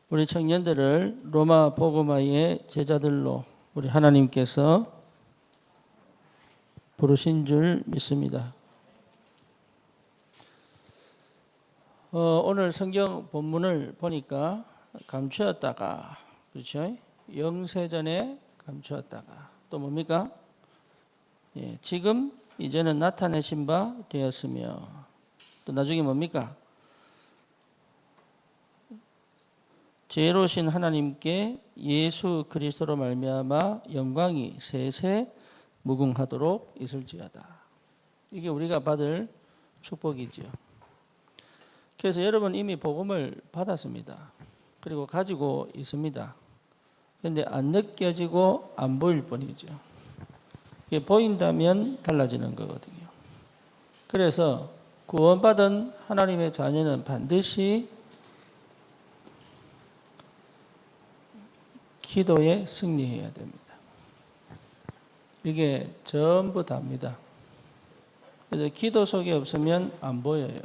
우리 청년들을 로마 복음화의 제자들로 우리 하나님께서 부르신 줄 믿습니다. 오늘 성경 본문을 보니까 감추었다가, 그렇죠? 영세전에 감추었다가 또 뭡니까? 지금 이제는 나타내신 바 되었으며, 또 나중에 뭡니까? 지혜로우신 하나님께 예수 그리스도로 말미암아 영광이 세세 무궁하도록 있을지어다. 이게 우리가 받을 축복이지요. 그래서 여러분 이미 복음을 받았습니다. 그리고 가지고 있습니다. 그런데 안 느껴지고 안 보일 뿐이죠. 이게 보인다면 달라지는 거거든요. 그래서 구원받은 하나님의 자녀는 반드시 기도에 승리해야 됩니다. 이게 전부 다입니다. 그래서 기도 속에 없으면 안 보여요.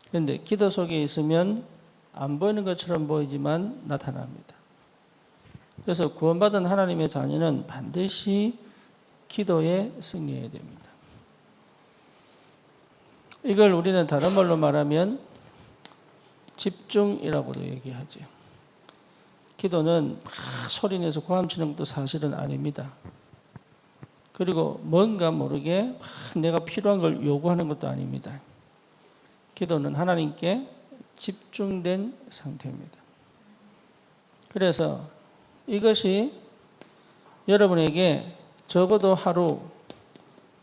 그런데 기도 속에 있으면 안 보이는 것처럼 보이지만 나타납니다. 그래서 구원받은 하나님의 자녀는 반드시 기도에 승리해야 됩니다. 이걸 우리는 다른 말로 말하면 집중이라고도 얘기하죠. 기도는 소리내서 고함치는 것도 사실은 아닙니다. 그리고 뭔가 모르게 내가 필요한 걸 요구하는 것도 아닙니다. 기도는 하나님께 집중된 상태입니다. 그래서 이것이 여러분에게 적어도 하루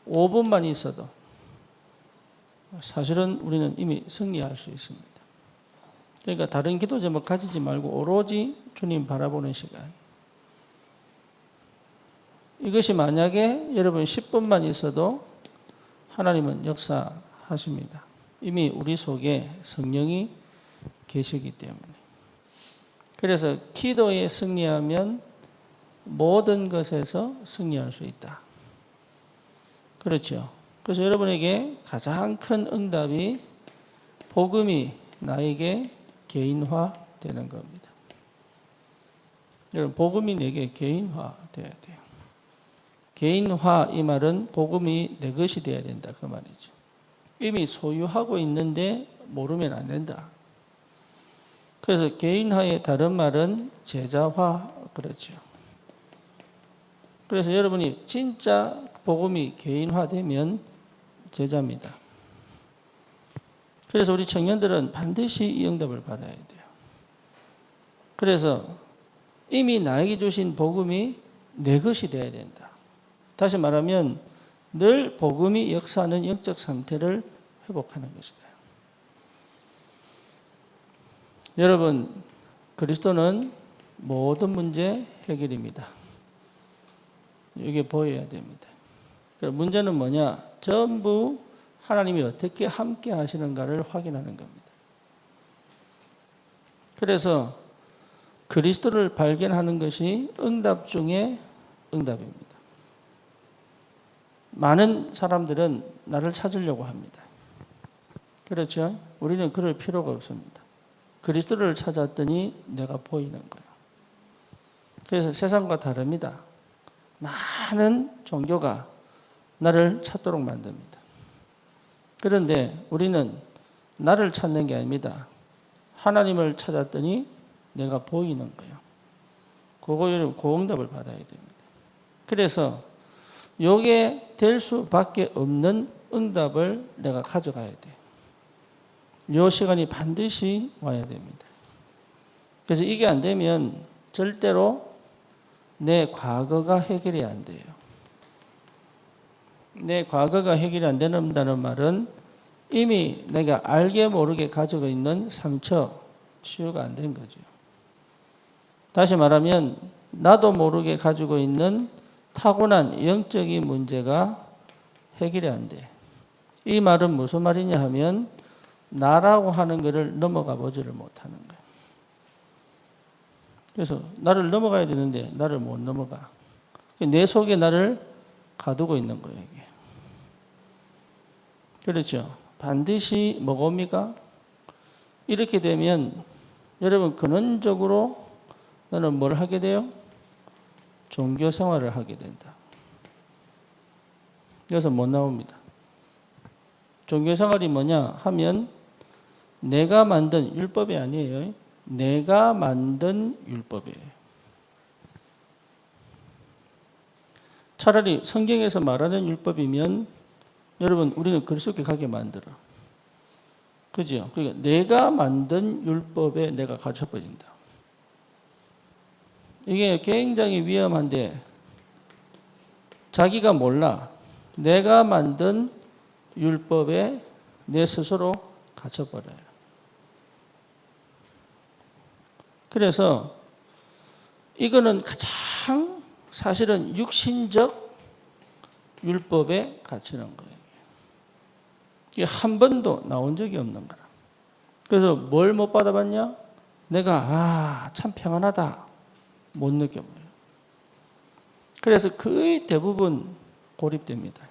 5분만 있어도 사실은 우리는 이미 승리할 수 있습니다. 그러니까 다른 기도 제목 가지지 말고 오로지 주님 바라보는 시간. 이것이 만약에 여러분 10분만 있어도 하나님은 역사하십니다. 이미 우리 속에 성령이 계시기 때문에. 그래서 기도에 승리하면 모든 것에서 승리할 수 있다. 그렇죠. 그래서 여러분에게 가장 큰 응답이 복음이 나에게 개인화되는 겁니다. 여러분, 복음이 내게 개인화돼야 돼요. 개인화 이 말은 복음이 내 것이 돼야 된다 그 말이죠. 이미 소유하고 있는데 모르면 안 된다. 그래서 개인화의 다른 말은 제자화 그렇죠. 그래서 여러분이 진짜 복음이 개인화되면 제자입니다. 그래서 우리 청년들은 반드시 이 응답을 받아야 돼요. 그래서 이미 나에게 주신 복음이 내 것이 돼야 된다. 다시 말하면 늘 복음이 역사하는 영적 상태를 회복하는 것이다. 여러분, 그리스도는 모든 문제 해결입니다. 이게 보여야 됩니다. 문제는 뭐냐? 전부 하나님이 어떻게 함께 하시는가를 확인하는 겁니다. 그래서 그리스도를 발견하는 것이 응답 중에 응답입니다. 많은 사람들은 나를 찾으려고 합니다. 그렇죠? 우리는 그럴 필요가 없습니다. 그리스도를 찾았더니 내가 보이는 거예요. 그래서 세상과 다릅니다. 많은 종교가 나를 찾도록 만듭니다. 그런데 우리는 나를 찾는 게 아닙니다. 하나님을 찾았더니 내가 보이는 거예요. 그거를 고응답을 받아야 됩니다. 그래서 요게 될 수밖에 없는 응답을 내가 가져가야 돼요. 요 시간이 반드시 와야 됩니다. 그래서 이게 안 되면 절대로 내 과거가 해결이 안 돼요. 내 과거가 해결이 안 된다는 말은 이미 내가 알게 모르게 가지고 있는 상처 치유가 안 된 거죠. 다시 말하면 나도 모르게 가지고 있는 타고난 영적인 문제가 해결이 안 돼. 이 말은 무슨 말이냐 하면 나라고 하는 것을 넘어가 보지를 못하는 거예요. 그래서 나를 넘어가야 되는데 나를 못 넘어가. 내 속에 나를 가두고 있는 거예요. 이게. 그렇죠. 반드시 뭐가 옵니까? 이렇게 되면 여러분 근원적으로 너는 뭘 하게 돼요? 종교 생활을 하게 된다. 여기서 못 나옵니다. 종교 생활이 뭐냐 하면 내가 만든 율법이 아니에요. 내가 만든 율법이에요. 차라리 성경에서 말하는 율법이면 여러분 우리는 그리스도께 가게 만들어. 그죠? 그러니까 내가 만든 율법에 내가 갇혀버린다. 이게 굉장히 위험한데 자기가 몰라. 내가 만든 율법에 내 스스로 갇혀버려요. 그래서 이거는 가장 사실은 육신적 율법에 갇히는 거예요. 이게 한 번도 나온 적이 없는 거라. 그래서 뭘 못 받아봤냐? 내가 참 평안하다 못 느껴봐요. 그래서 거의 대부분 고립됩니다.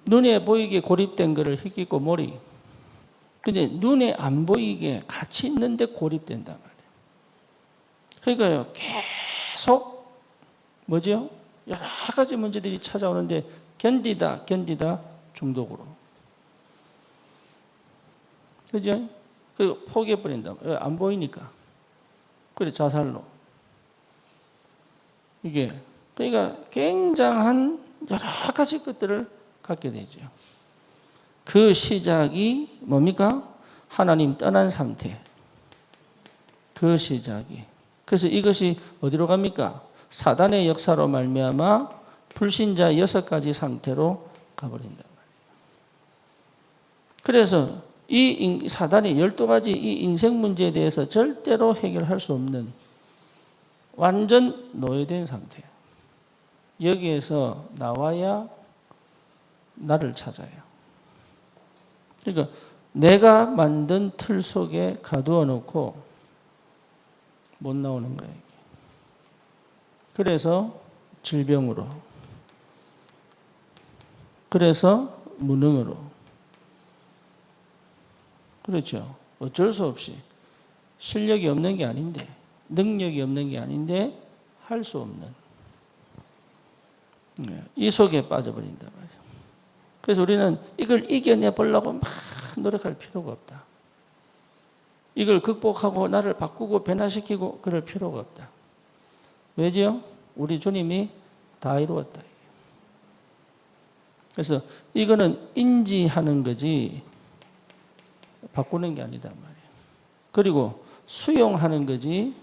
눈에 보이게 고립된 거를 희귀고 몰이. 근데 눈에 안 보이게 같이 있는데 고립된단 말이에요. 그러니까요, 계속 뭐죠? 여러 가지 문제들이 찾아오는데 견디다 중독으로. 그죠? 그리고 포기해버린다. 안 보이니까. 그래, 자살로. 이게. 그러니까 굉장한 여러 가지 것들을 갖게 되죠. 그 시작이 뭡니까? 하나님 떠난 상태. 그 시작이. 그래서 이것이 어디로 갑니까? 사단의 역사로 말미암아 불신자 6가지 상태로 가버린단 말이에요. 그래서 이 사단의 12가지 이 인생 문제에 대해서 절대로 해결할 수 없는 완전 노예된 상태예요. 여기에서 나와야 나를 찾아요. 그러니까 내가 만든 틀 속에 가두어 놓고 못 나오는 거예요. 그래서 질병으로, 그래서 무능으로. 그렇죠. 어쩔 수 없이 실력이 없는 게 아닌데, 능력이 없는 게 아닌데 할 수 없는 이 속에 빠져버린단 말이에요. 그래서 우리는 이걸 이겨내 보려고 막 노력할 필요가 없다. 이걸 극복하고 나를 바꾸고 변화시키고 그럴 필요가 없다. 왜죠? 우리 주님이 다 이루었다. 그래서 이거는 인지하는 거지 바꾸는 게 아니다 말이에요. 그리고 수용하는 거지.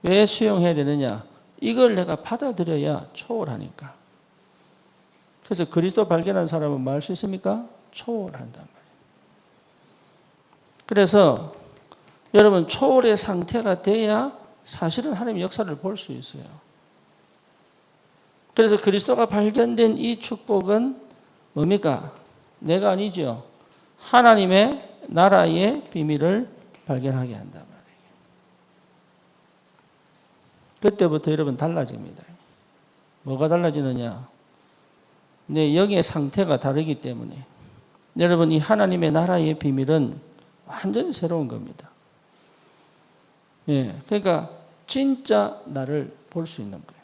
왜 수용해야 되느냐? 이걸 내가 받아들여야 초월하니까. 그래서 그리스도 발견한 사람은 뭐 할 수 있습니까? 초월한단 말이에요. 그래서 여러분 초월의 상태가 돼야 사실은 하나님의 역사를 볼 수 있어요. 그래서 그리스도가 발견된 이 축복은 뭡니까? 내가 아니죠. 하나님의 나라의 비밀을 발견하게 한단 말이에요. 그때부터 여러분 달라집니다. 뭐가 달라지느냐? 내 영의 상태가 다르기 때문에 여러분 이 하나님의 나라의 비밀은 완전히 새로운 겁니다. 예, 그러니까 진짜 나를 볼 수 있는 거예요.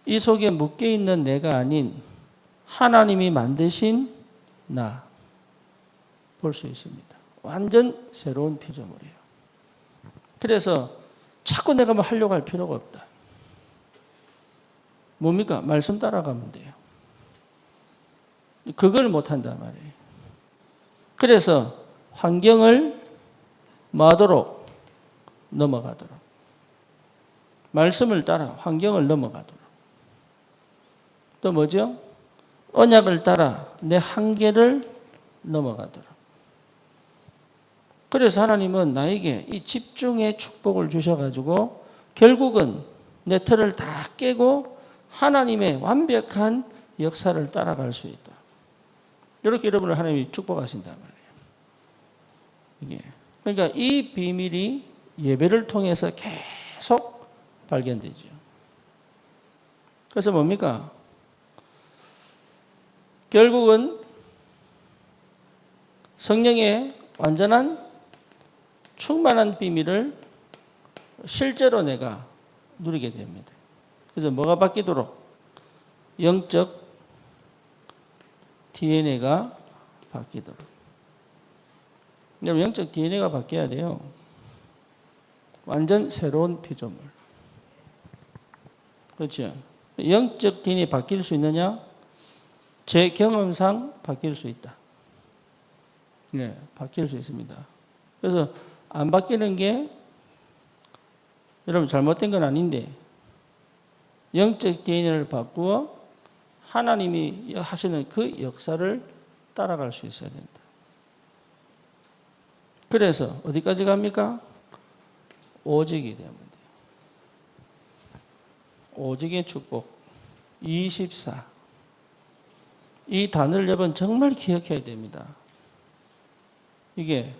이 속에 묶여 있는 내가 아닌 하나님이 만드신 나 볼 수 있습니다. 완전 새로운 피조물이에요. 그래서 자꾸 내가 뭐 하려고 할 필요가 없다. 뭡니까? 말씀 따라가면 돼요. 그걸 못한단 말이에요. 그래서 환경을 뭐하도록? 넘어가도록. 말씀을 따라 환경을 넘어가도록. 또 뭐죠? 언약을 따라 내 한계를 넘어가도록. 그래서 하나님은 나에게 이 집중의 축복을 주셔가지고 결국은 내 틀을 다 깨고 하나님의 완벽한 역사를 따라갈 수 있다. 이렇게 여러분을 하나님이 축복하신단 말이에요. 이게. 그러니까 이 비밀이 예배를 통해서 계속 발견되죠. 그래서 뭡니까? 결국은 성령의 완전한 충만한 비밀을 실제로 내가 누리게 됩니다. 그래서 뭐가 바뀌도록? 영적 DNA가 바뀌도록. 여러분, 영적 DNA가 바뀌어야 돼요. 완전 새로운 피조물. 그렇죠? 영적 DNA가 바뀔 수 있느냐? 제 경험상 바뀔 수 있다. 네, 바뀔 수 있습니다. 그래서 안 바뀌는 게 여러분 잘못된 건 아닌데 영적 DNA를 바꾸어 하나님이 하시는 그 역사를 따라갈 수 있어야 된다. 그래서 어디까지 갑니까? 오직이 되면 돼요. 오직의 축복 24. 이 단어를 여러분 정말 기억해야 됩니다. 이게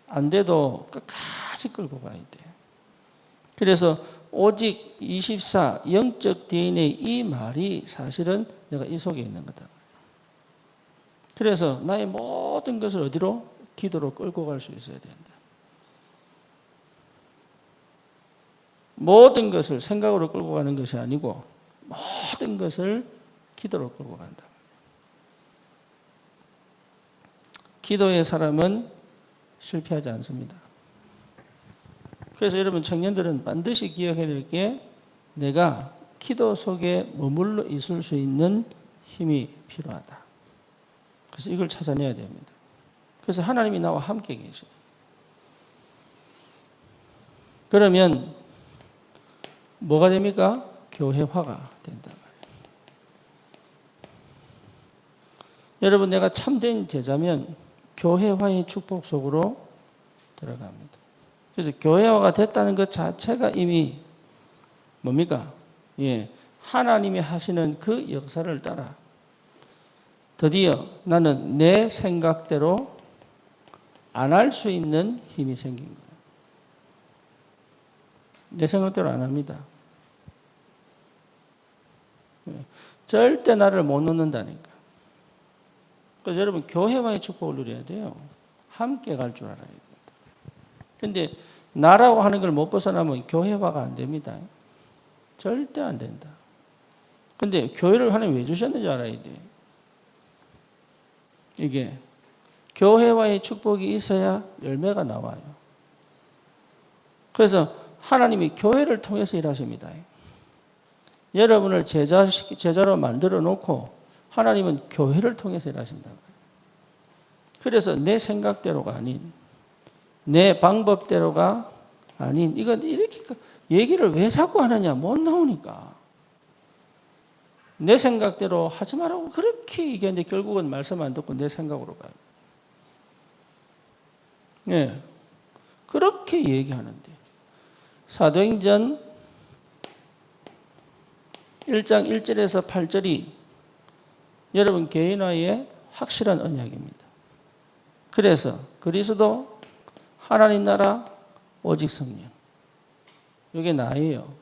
안 돼도 끝까지 끌고 가야 돼요. 그래서 오직 24 영적 DNA 이 말이 사실은 내가 이 속에 있는 거다. 그래서 나의 모든 것을 어디로? 기도로 끌고 갈 수 있어야 된다. 모든 것을 생각으로 끌고 가는 것이 아니고 모든 것을 기도로 끌고 간다. 기도의 사람은 실패하지 않습니다. 그래서 여러분 청년들은 반드시 기억해야 될 게 내가 기도 속에 머물러 있을 수 있는 힘이 필요하다. 그래서 이걸 찾아내야 됩니다. 그래서 하나님이 나와 함께 계셔요. 그러면 뭐가 됩니까? 교회화가 된단 말이에요. 여러분 내가 참된 제자면 교회화의 축복 속으로 들어갑니다. 그래서 교회화가 됐다는 것 자체가 이미 뭡니까? 예, 하나님이 하시는 그 역사를 따라 드디어 나는 내 생각대로 안 할 수 있는 힘이 생긴 거예요. 내 생각대로 안 합니다. 절대 나를 못 놓는다니까. 그래서 여러분 교회와의 축복을 누려야 돼요. 함께 갈 줄 알아야 됩니다. 그런데 나라고 하는 걸 못 벗어나면 교회화가 안 됩니다. 절대 안 된다. 그런데 교회를 하나님 왜 주셨는지 알아야 돼. 이게 교회와의 축복이 있어야 열매가 나와요. 그래서 하나님이 교회를 통해서 일하십니다. 여러분을 제자로 만들어 놓고 하나님은 교회를 통해서 일하신다. 그래서 내 생각대로가 아닌 내 방법대로가 아닌 이건 이렇게 얘기를 왜 자꾸 하느냐 못 나오니까 내 생각대로 하지 말라고 그렇게 얘기하는데 결국은 말씀 안 듣고 내 생각으로 가요. 예, 그렇게 얘기하는데 사도행전 1장 1절에서 8절이 여러분 개인화의 확실한 언약입니다. 그래서 그리스도 하나님 나라 오직 성령 이게 나예요.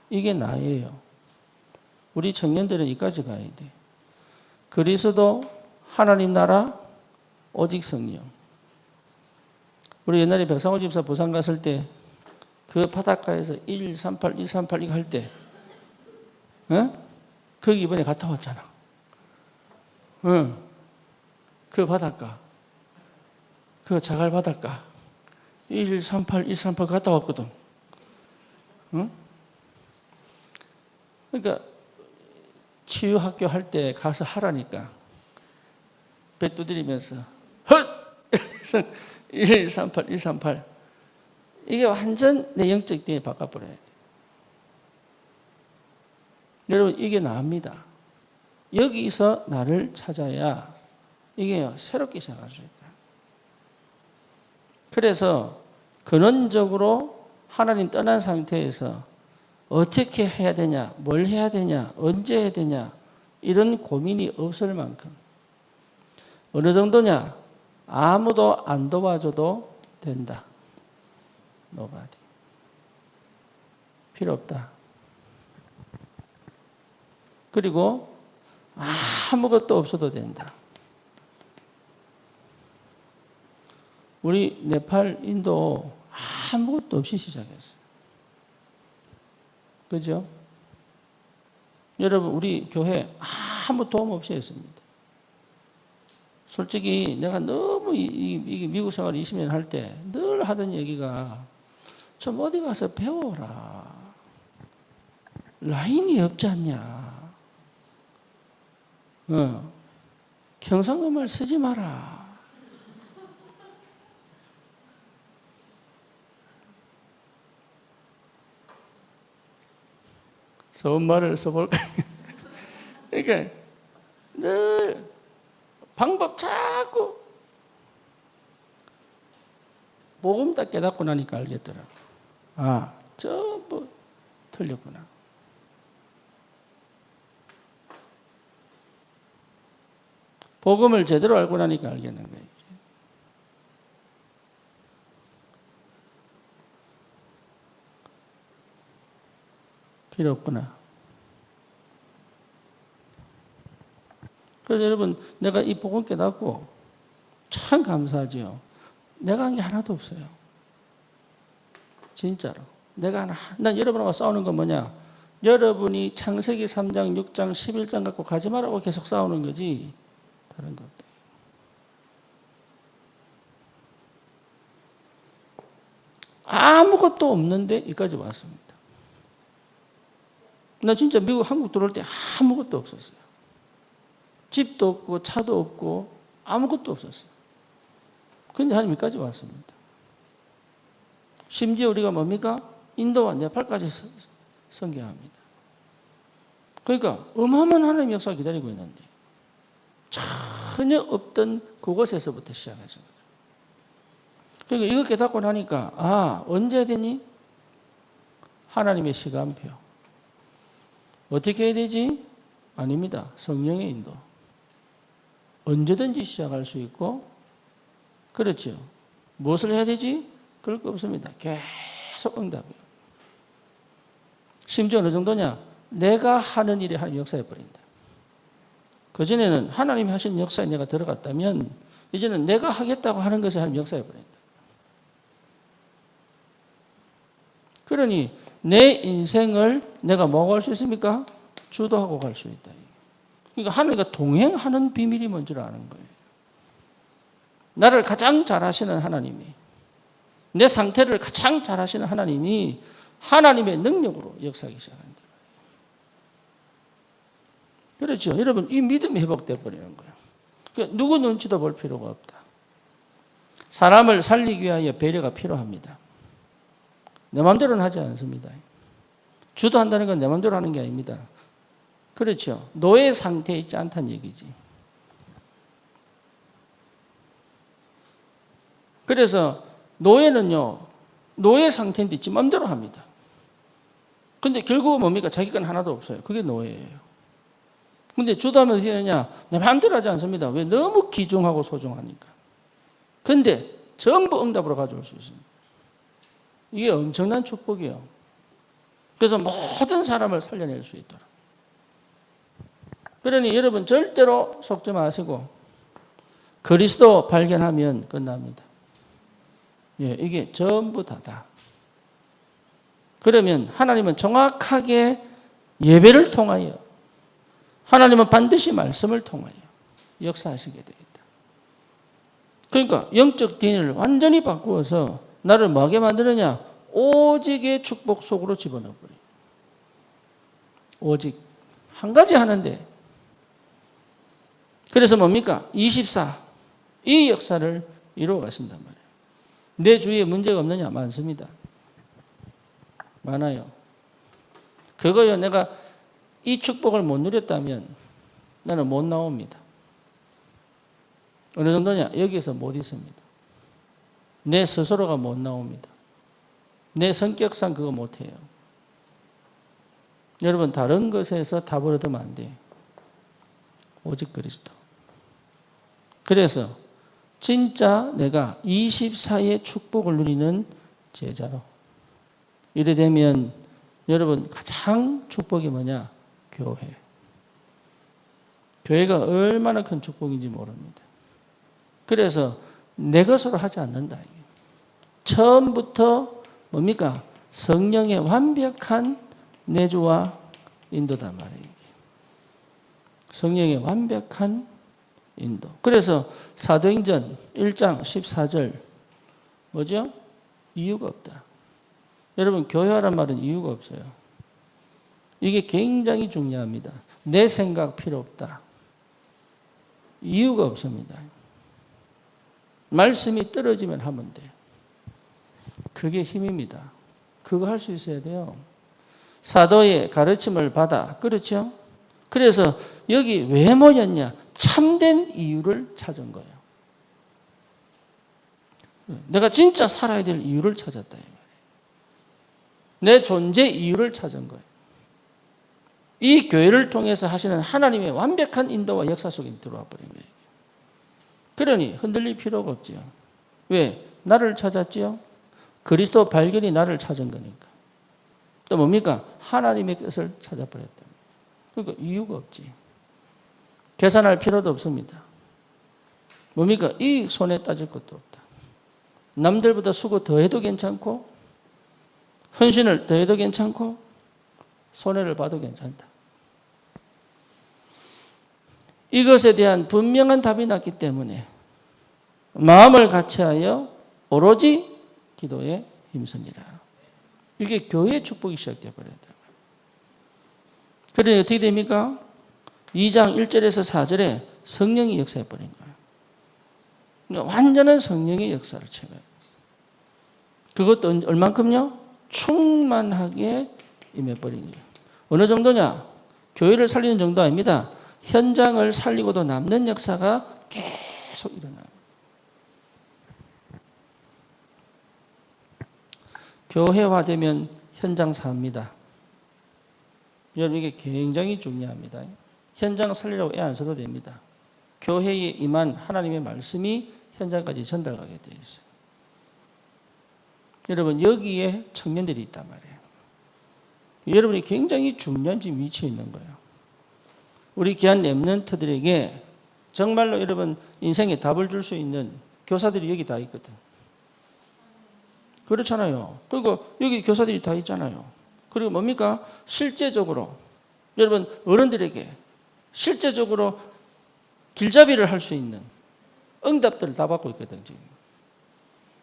이게 나예요. 우리 청년들은 이까지 가야 돼. 그리스도 하나님 나라 오직 성령. 우리 옛날에 백상호 집사 부산 갔을 때 그 바닷가에서 138 이거 할 때 거기 이번에 갔다 왔잖아. 그 바닷가 그 자갈 바닷가 138 갔다 왔거든. 그러니까 치유학교 할 때 가서 하라니까 배 두드리면서 헛! 138 이게 완전 내 영적 DNA 바꿔버려야 돼. 여러분 이게 나입니다. 여기서 나를 찾아야 이게 새롭게 시작할 수 있다. 그래서 근원적으로 하나님 떠난 상태에서 어떻게 해야 되냐, 뭘 해야 되냐, 언제 해야 되냐 이런 고민이 없을 만큼 어느 정도냐 아무도 안 도와줘도 된다. Nobody. 필요 없다. 그리고 아무것도 없어도 된다. 우리 네팔, 인도 아무것도 없이 시작했어요. 그죠? 여러분, 우리 교회 아무 도움 없이 했습니다. 솔직히 내가 너무 이 미국 생활 20년 할 때 늘 하던 얘기가 좀 어디 가서 배워라. 라인이 없지 않냐. 경상도 말 쓰지 마라. 서운말을 써볼까? 그러니까 늘 방법 자꾸 복음 딱 깨닫고 나니까 알겠더라고. 아, 전부 틀렸구나. 복음을 제대로 알고 나니까 알겠는 거예요. 필요 없구나. 그래서 여러분, 내가 이 복음 깨닫고 참 감사하지요. 내가 한 게 하나도 없어요. 진짜로. 난 여러분하고 싸우는 건 뭐냐? 여러분이 창세기 3장, 6장, 11장 갖고 가지 말라고 계속 싸우는 거지. 다른 거 없다. 아무것도 없는데 여기까지 왔습니다. 나 진짜 미국, 한국 들어올 때 아무것도 없었어요. 집도 없고 차도 없고 아무것도 없었어요. 그런데 하나님 여기까지 왔습니다. 심지어 우리가 뭡니까? 인도와 네팔까지 선교합니다. 그러니까 어마어마한 하나님의 역사가 기다리고 있는데 전혀 없던 그곳에서부터 시작하신 거죠. 그러니까 이거 깨닫고 나니까 언제 되니? 하나님의 시간표. 어떻게 해야 되지? 아닙니다. 성령의 인도. 언제든지 시작할 수 있고, 그렇죠. 무엇을 해야 되지? 그럴 거 없습니다. 계속 응답이에요. 심지어 어느 정도냐? 내가 하는 일이 하나님 역사해 버린다. 그전에는 하나님이 하시는 역사에 내가 들어갔다면, 이제는 내가 하겠다고 하는 것이 하나님 역사해 버린다. 그러니 내 인생을 내가 뭐하고 갈 수 있습니까? 주도하고 갈 수 있다. 그러니까 하나님과 동행하는 비밀이 뭔지 아는 거예요. 나를 가장 잘 아시는 하나님이, 내 상태를 가장 잘 아시는 하나님이 하나님의 능력으로 역사하기 시작한다. 그렇죠. 여러분, 이 믿음이 회복되어 버리는 거예요. 그러니까 누구 눈치도 볼 필요가 없다. 사람을 살리기 위하여 배려가 필요합니다. 내 마음대로는 하지 않습니다. 주도한다는 건 내 마음대로 하는 게 아닙니다. 그렇죠. 노예 상태에 있지 않다는 얘기지. 그래서 노예는요, 노예 상태인데 지 마음대로 합니다. 근데 결국은 뭡니까? 자기 건 하나도 없어요. 그게 노예예요. 근데 주도하면 어떻게 되느냐? 내 마음대로 하지 않습니다. 왜? 너무 귀중하고 소중하니까. 근데 전부 응답으로 가져올 수 있습니다. 이게 엄청난 축복이에요. 그래서 모든 사람을 살려낼 수 있도록. 그러니 여러분 절대로 속지 마시고 그리스도 발견하면 끝납니다. 예, 이게 전부 다다. 그러면 하나님은 정확하게 예배를 통하여, 하나님은 반드시 말씀을 통하여 역사하시게 되겠다. 그러니까 영적 DNA를 완전히 바꾸어서 나를 뭐하게 만드느냐? 오직의 축복 속으로 집어넣어버려요. 오직 한 가지 하는데, 그래서 뭡니까? 24, 이 역사를 이루어 가신단 말이에요. 내 주위에 문제가 없느냐? 많습니다. 많아요. 그거요, 내가 이 축복을 못 누렸다면 나는 못 나옵니다. 어느 정도냐? 여기에서 못 있습니다. 내 스스로가 못 나옵니다. 내 성격상 그거 못해요. 여러분, 다른 것에서 답을 얻으면 안 돼요. 오직 그리스도. 그래서 진짜 내가 24의 축복을 누리는 제자로 이래 되면 여러분 가장 축복이 뭐냐? 교회. 교회가 얼마나 큰 축복인지 모릅니다. 그래서 내 것으로 하지 않는다. 처음부터 뭡니까? 성령의 완벽한 내주와 인도단 말이에요. 성령의 완벽한 인도. 그래서 사도행전 1장 14절 뭐죠? 이유가 없다. 여러분 교회하란 말은 이유가 없어요. 이게 굉장히 중요합니다. 내 생각 필요 없다. 이유가 없습니다. 말씀이 떨어지면 하면 돼. 그게 힘입니다. 그거 할 수 있어야 돼요. 사도의 가르침을 받아. 그렇죠? 그래서 여기 왜 모였냐? 참된 이유를 찾은 거예요. 내가 진짜 살아야 될 이유를 찾았다. 내 존재 이유를 찾은 거예요. 이 교회를 통해서 하시는 하나님의 완벽한 인도와 역사 속에 들어와 버린 거예요. 그러니 흔들릴 필요가 없죠. 왜? 나를 찾았지요? 그리스도 발견이 나를 찾은 거니까. 또 뭡니까? 하나님의 뜻을 찾아버렸다. 그러니까 이유가 없지. 계산할 필요도 없습니다. 뭡니까? 이익 손해 따질 것도 없다. 남들보다 수고 더해도 괜찮고 헌신을 더해도 괜찮고 손해를 봐도 괜찮다. 이것에 대한 분명한 답이 났기 때문에 마음을 같이하여 오로지 기도에 힘쓰니라. 이게 교회의 축복이 시작되어 버렸다. 그러니 어떻게 됩니까? 2장 1절에서 4절에 성령이 역사해 버린 거예요. 그러니까 완전한 성령의 역사를 채워요. 그것도 얼만큼요? 충만하게 임해버린 거예요. 어느 정도냐? 교회를 살리는 정도 아닙니다. 현장을 살리고도 남는 역사가 계속 일어나요. 교회화되면 현장사입니다. 여러분 이게 굉장히 중요합니다. 현장 살리라고 애 안 써도 됩니다. 교회에 임한 하나님의 말씀이 현장까지 전달가게 되어 있어요. 여러분 여기에 청년들이 있단 말이에요. 여러분이 굉장히 중요한 위치에 있는 거예요. 우리 귀한 렘넌트들에게 정말로 여러분 인생에 답을 줄 수 있는 교사들이 여기 다 있거든. 그렇잖아요. 그리고 여기 교사들이 다 있잖아요. 그리고 뭡니까? 실제적으로 여러분 어른들에게 실제적으로 길잡이를 할 수 있는 응답들을 다 받고 있거든 지금.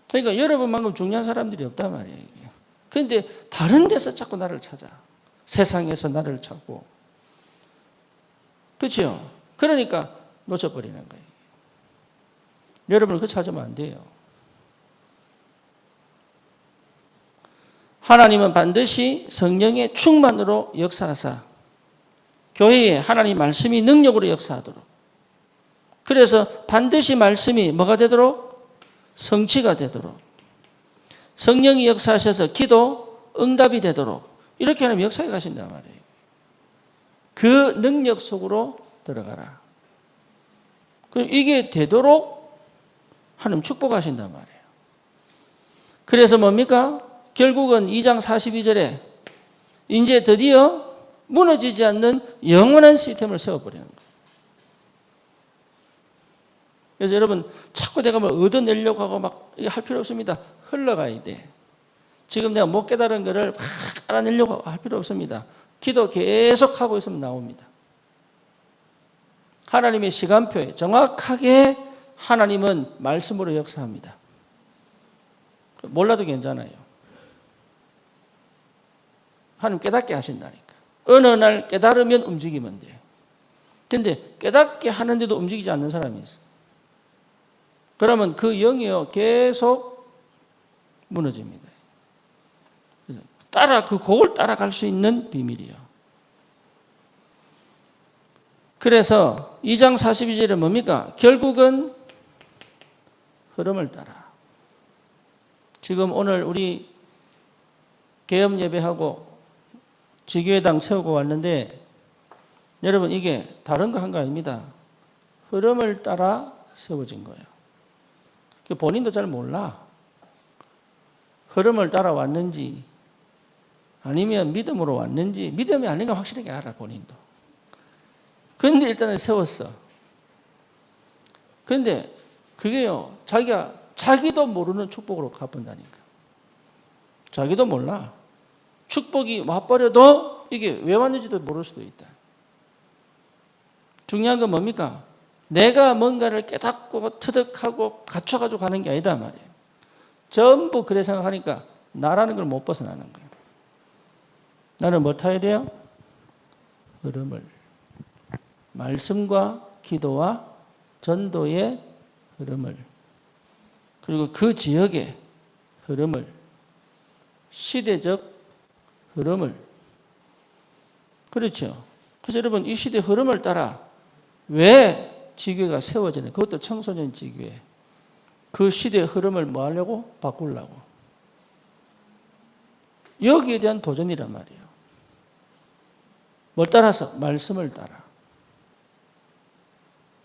그러니까 여러분만큼 중요한 사람들이 없단 말이에요. 이게. 그런데 다른 데서 자꾸 나를 찾아. 세상에서 나를 찾고. 그렇죠? 그러니까 놓쳐버리는 거예요. 여러분을 그거 찾으면 안 돼요. 하나님은 반드시 성령의 충만으로 역사하사 교회에 하나님 말씀이 능력으로 역사하도록 그래서 반드시 말씀이 뭐가 되도록? 성취가 되도록 성령이 역사하셔서 기도 응답이 되도록 이렇게 하나님 역사에 가신단 말이에요. 그 능력 속으로 들어가라. 이게 되도록 하나님 축복하신단 말이에요. 그래서 뭡니까? 결국은 2장 42절에 이제 드디어 무너지지 않는 영원한 시스템을 세워버리는 거예요. 그래서 여러분 자꾸 내가 뭐 얻어내려고 하고 막 할 필요 없습니다. 흘러가야 돼. 지금 내가 못 깨달은 거를 막 알아내려고 할 필요 없습니다. 기도 계속하고 있으면 나옵니다. 하나님의 시간표에 정확하게 하나님은 말씀으로 역사합니다. 몰라도 괜찮아요. 하나님 깨닫게 하신다니까. 어느 날 깨달으면 움직이면 돼요. 그런데 깨닫게 하는데도 움직이지 않는 사람이 있어. 그러면 그 영이요 계속 무너집니다. 그래서 그걸 따라갈 수 있는 비밀이요. 그래서 2장 42절에 뭡니까? 결국은 흐름을 따라. 지금 오늘 우리 개업 예배하고 지교회당 세우고 왔는데 여러분 이게 다른 거 한 거 아닙니다. 흐름을 따라 세워진 거예요. 본인도 잘 몰라. 흐름을 따라 왔는지 아니면 믿음으로 왔는지 믿음이 아닌가 확실하게 알아 본인도. 그런데 일단은 세웠어. 그런데 그게요 자기도 모르는 축복으로 가본다니까. 자기도 몰라. 축복이 와버려도 이게 왜 왔는지도 모를 수도 있다. 중요한 건 뭡니까? 내가 뭔가를 깨닫고 터득하고 갖춰가지고 가는 게 아니다 말이에요. 전부 그래 생각하니까 나라는 걸 못 벗어나는 거예요. 나는 뭐 타야 돼요? 흐름을. 말씀과 기도와 전도의 흐름을. 그리고 그 지역의 흐름을. 시대적 흐름을. 그렇죠. 그래서 여러분 이 시대 흐름을 따라 왜 지교회가 세워지는, 그것도 청소년 지교회. 그 시대의 흐름을 뭐 하려고? 바꾸려고. 여기에 대한 도전이란 말이에요. 뭘 따라서? 말씀을 따라.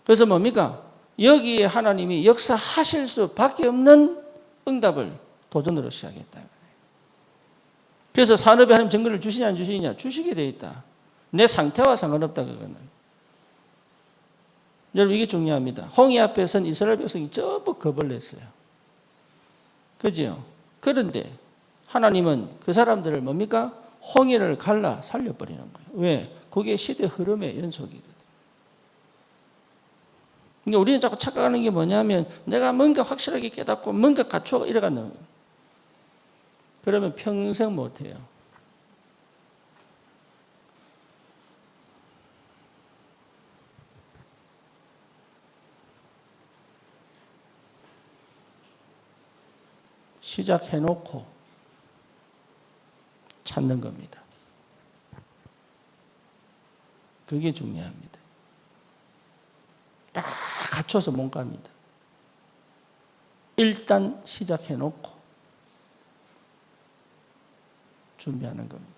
그래서 뭡니까? 여기에 하나님이 역사하실 수밖에 없는 응답을 도전으로 시작했다. 그래서 산업에 하나님 증거를 주시냐 안 주시냐? 주시게 돼 있다. 내 상태와 상관없다 그거는. 여러분 이게 중요합니다. 홍해 앞에선 이스라엘 백성이 전부 겁을 냈어요. 그죠? 그런데 하나님은 그 사람들을 뭡니까? 홍해를 갈라 살려버리는 거예요. 왜? 그게 시대 흐름의 연속이거든. 그러니까 우리는 자꾸 착각하는 게 뭐냐면 내가 뭔가 확실하게 깨닫고 뭔가 갖춰 이래가는 거예요. 그러면 평생 못해요. 시작해놓고 찾는 겁니다. 그게 중요합니다. 딱 갖춰서 못 갑니다. 일단 시작해놓고 준비하는 겁니다.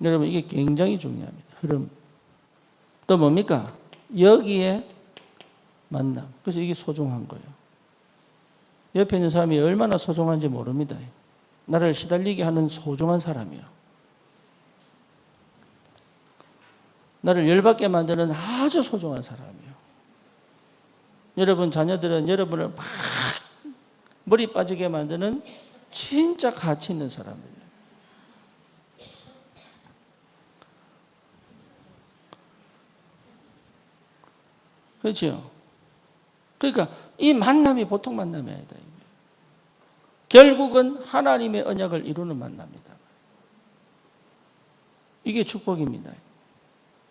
여러분 이게 굉장히 중요합니다. 흐름. 또 뭡니까? 여기에 만남. 그래서 이게 소중한 거예요. 옆에 있는 사람이 얼마나 소중한지 모릅니다. 나를 시달리게 하는 소중한 사람이요. 나를 열받게 만드는 아주 소중한 사람이요. 여러분 자녀들은 여러분을 막 머리 빠지게 만드는 진짜 가치 있는 사람들이에요. 그렇죠? 그러니까 이 만남이 보통 만남이 아니다. 결국은 하나님의 언약을 이루는 만남이다. 이게 축복입니다.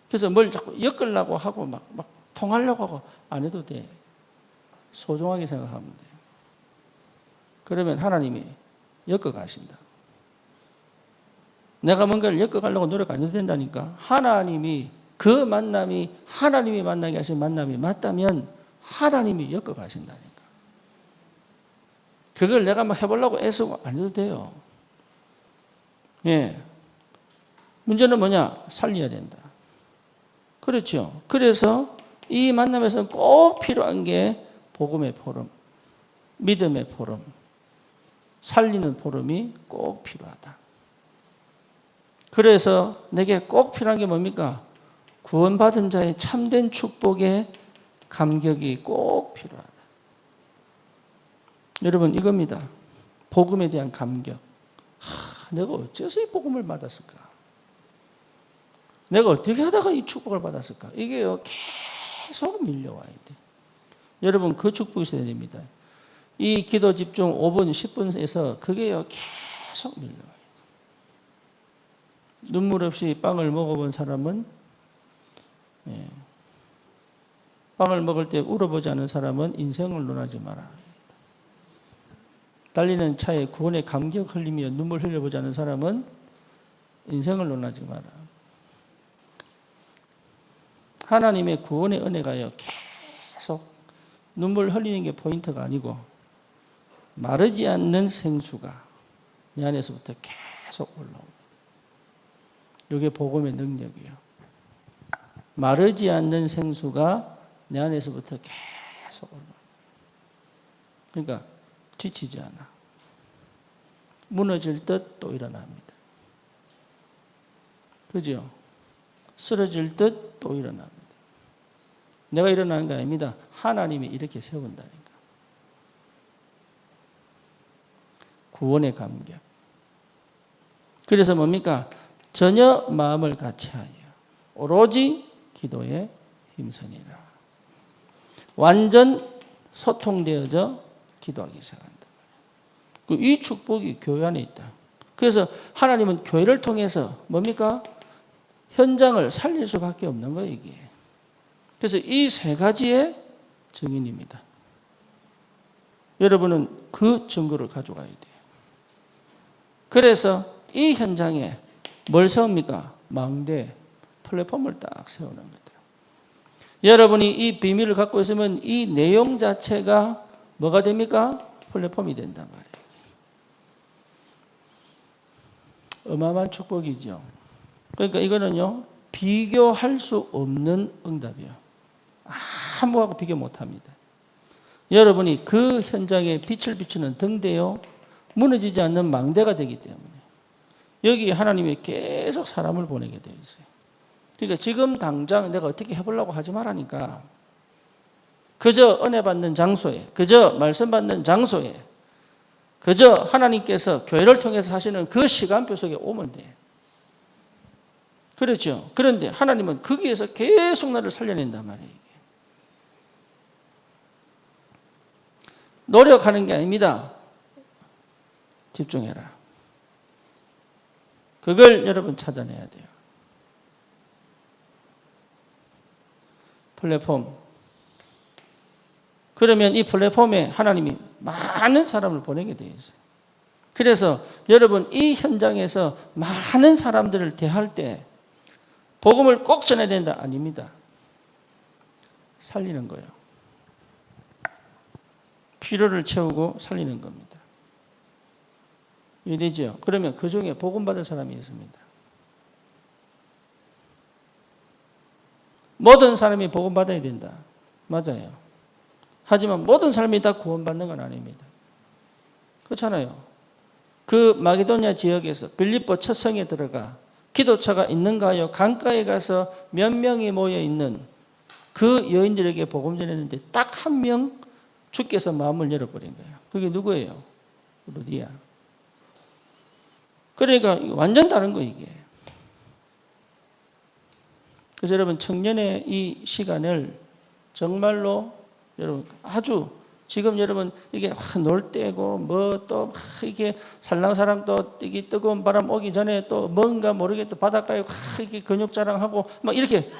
그래서 뭘 자꾸 엮으려고 하고 막 통하려고 하고 안 해도 돼. 소중하게 생각하면 돼. 그러면 하나님이 엮어가신다. 내가 뭔가를 엮어가려고 노력 안 해도 된다니까. 하나님이 그 만남이 하나님이 만나게 하신 만남이 맞다면 하나님이 엮어가신다니까. 그걸 내가 막 해보려고 애쓰고 안 해도 돼요. 예. 문제는 뭐냐? 살려야 된다. 그렇죠. 그래서 이 만남에서 꼭 필요한 게 복음의 포럼, 믿음의 포럼, 살리는 포럼이 꼭 필요하다. 그래서 내게 꼭 필요한 게 뭡니까? 구원받은 자의 참된 축복의 감격이 꼭 필요하다. 여러분 이겁니다. 복음에 대한 감격. 내가 어째서 이 복음을 받았을까? 내가 어떻게 하다가 이 축복을 받았을까? 이게요 계속 밀려와야 돼. 여러분 그 축복이 있어야 됩니다. 이 기도 집중 5분 10분에서 그게요 계속 밀려와야 돼. 눈물 없이 빵을 먹어본 사람은 빵을 먹을 때 울어보지 않은 사람은 인생을 논하지 마라. 달리는 차에 구원의 감격 흘리며 눈물 흘려보지 않은 사람은 인생을 논하지 마라. 하나님의 구원의 은혜가요 계속 눈물 흘리는 게 포인트가 아니고 마르지 않는 생수가 내 안에서부터 계속 올라옵니다. 이게 복음의 능력이에요. 마르지 않는 생수가 내 안에서부터 계속 올라옵니다. 그러니까 지치지 않아. 무너질 듯 또 일어납니다. 그죠? 쓰러질 듯 또 일어납니다. 내가 일어나는 게 아닙니다. 하나님이 이렇게 세운다니까. 구원의 감격. 그래서 뭡니까? 전혀 마음을 같이하여 오로지 기도에 힘쓰니라. 완전 소통되어져 기도하기 시작한다. 이 축복이 교회 안에 있다. 그래서 하나님은 교회를 통해서 뭡니까? 현장을 살릴 수밖에 없는 거예요, 이게. 그래서 이 세 가지의 증인입니다. 여러분은 그 증거를 가져가야 돼요. 그래서 이 현장에 뭘 세웁니까? 망대, 플랫폼을 딱 세우는 거예요. 여러분이 이 비밀을 갖고 있으면 이 내용 자체가 뭐가 됩니까? 플랫폼이 된단 말이에요. 어마어마한 축복이죠. 그러니까 이거는요, 비교할 수 없는 응답이에요. 아무하고 비교 못 합니다. 여러분이 그 현장에 빛을 비추는 등대요, 무너지지 않는 망대가 되기 때문에 여기 하나님이 계속 사람을 보내게 되어 있어요. 그러니까 지금 당장 내가 어떻게 해보려고 하지 말라니까. 그저 은혜 받는 장소에, 그저 말씀 받는 장소에, 그저 하나님께서 교회를 통해서 하시는 그 시간표 속에 오면 돼. 그렇죠. 그런데 하나님은 거기에서 계속 나를 살려낸단 말이에요. 이게. 노력하는 게 아닙니다. 집중해라. 그걸 여러분 찾아내야 돼요. 플랫폼. 그러면 이 플랫폼에 하나님이 많은 사람을 보내게 되어 있어요. 그래서 여러분 이 현장에서 많은 사람들을 대할 때 복음을 꼭 전해야 된다? 아닙니다. 살리는 거예요. 필요를 채우고 살리는 겁니다. 이해되죠? 그러면 그 중에 복음 받을 사람이 있습니다. 모든 사람이 복음 받아야 된다. 맞아요. 하지만 모든 사람이 다 구원받는 건 아닙니다. 그렇잖아요. 그 마게도냐 지역에서 빌립보 첫 성에 들어가 기도처가 있는가요? 강가에 가서 몇 명이 모여 있는 그 여인들에게 복음 전했는데 딱 한 명 주께서 마음을 열어버린 거예요. 그게 누구예요? 루디아. 그러니까 완전 다른 거 이게. 그래서 여러분 청년의 이 시간을 정말로 여러분 아주 지금 여러분 이게 놀 때고 뭐 또 이게 살랑살랑 또 이게 뜨거운 바람 오기 전에 또 뭔가 모르게 또 바닷가에 이렇게 근육 자랑하고 막 이렇게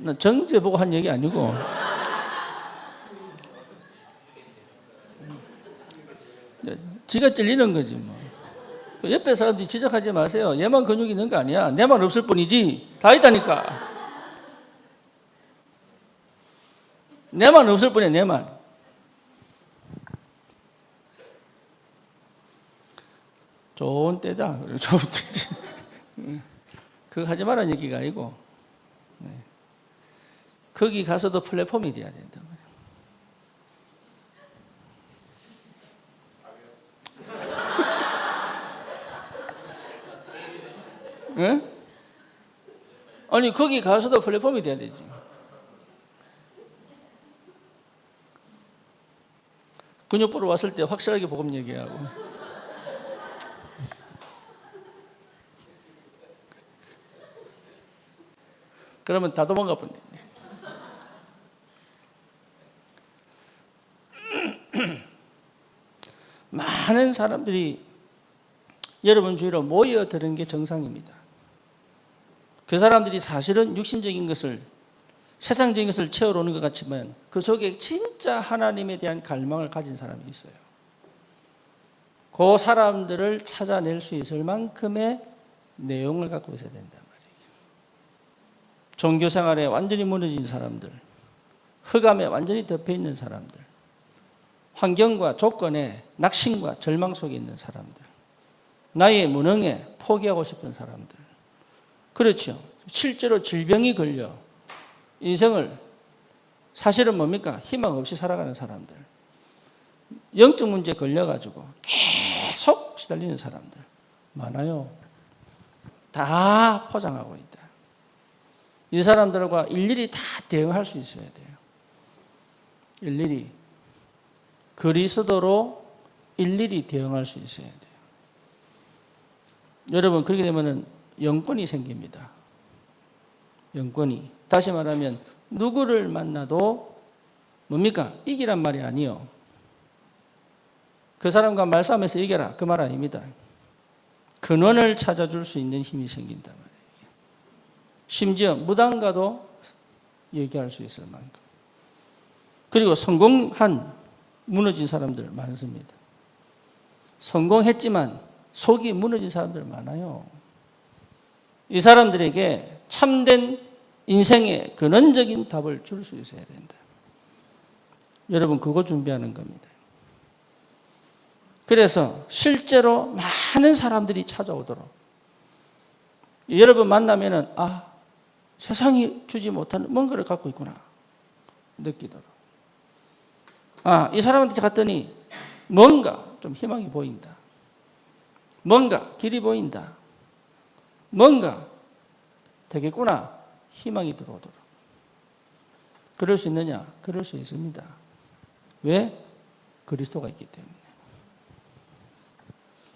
나 정제 보고 한 얘기 아니고 지가 찔리는 거지 뭐. 옆에 사람들이 지적하지 마세요. 얘만 근육이 있는 거 아니야. 내만 없을 뿐이지. 다 있다니까. 내만 없을 뿐이야. 내만. 좋은 때다. 좋은 때지. 그거 하지 말라는 얘기가 아니고 거기 가서도 플랫폼이 돼야 된다. 예? 아니 거기 가서도 플랫폼이 돼야 되지. 근육 보러 왔을 때 확실하게 복음 얘기하고. 그러면 다 도망가 버리네. 많은 사람들이 여러분 주위로 모여드는 게 정상입니다. 그 사람들이 사실은 육신적인 것을 세상적인 것을 채우러 오는 것 같지만 그 속에 진짜 하나님에 대한 갈망을 가진 사람이 있어요. 그 사람들을 찾아낼 수 있을 만큼의 내용을 갖고 있어야 된단 말이에요. 종교생활에 완전히 무너진 사람들, 흑암에 완전히 덮여있는 사람들, 환경과 조건에 낙심과 절망 속에 있는 사람들, 나의 무능에 포기하고 싶은 사람들, 그렇죠. 실제로 질병이 걸려 인생을 사실은 뭡니까? 희망 없이 살아가는 사람들. 영적 문제에 걸려가지고 계속 시달리는 사람들 많아요. 다 포장하고 있다. 이 사람들과 일일이 다 대응할 수 있어야 돼요. 일일이 그리스도로 일일이 대응할 수 있어야 돼요. 여러분 그렇게 되면은 영권이 생깁니다. 영권이. 다시 말하면 누구를 만나도 뭡니까? 이기란 말이 아니요. 그 사람과 말싸움에서 이겨라. 그 말 아닙니다. 근원을 찾아줄 수 있는 힘이 생긴단 말이에요. 심지어 무당과도 얘기할 수 있을 만큼. 그리고 성공한 무너진 사람들 많습니다. 성공했지만 속이 무너진 사람들 많아요. 이 사람들에게 참된 인생의 근원적인 답을 줄 수 있어야 된다. 여러분 그거 준비하는 겁니다. 그래서 실제로 많은 사람들이 찾아오도록 여러분 만나면은 세상이 주지 못하는 뭔가를 갖고 있구나 느끼도록 이 사람한테 갔더니 뭔가 좀 희망이 보인다. 뭔가 길이 보인다. 뭔가 되겠구나 희망이 들어오도록. 그럴 수 있느냐? 그럴 수 있습니다. 왜? 그리스도가 있기 때문에.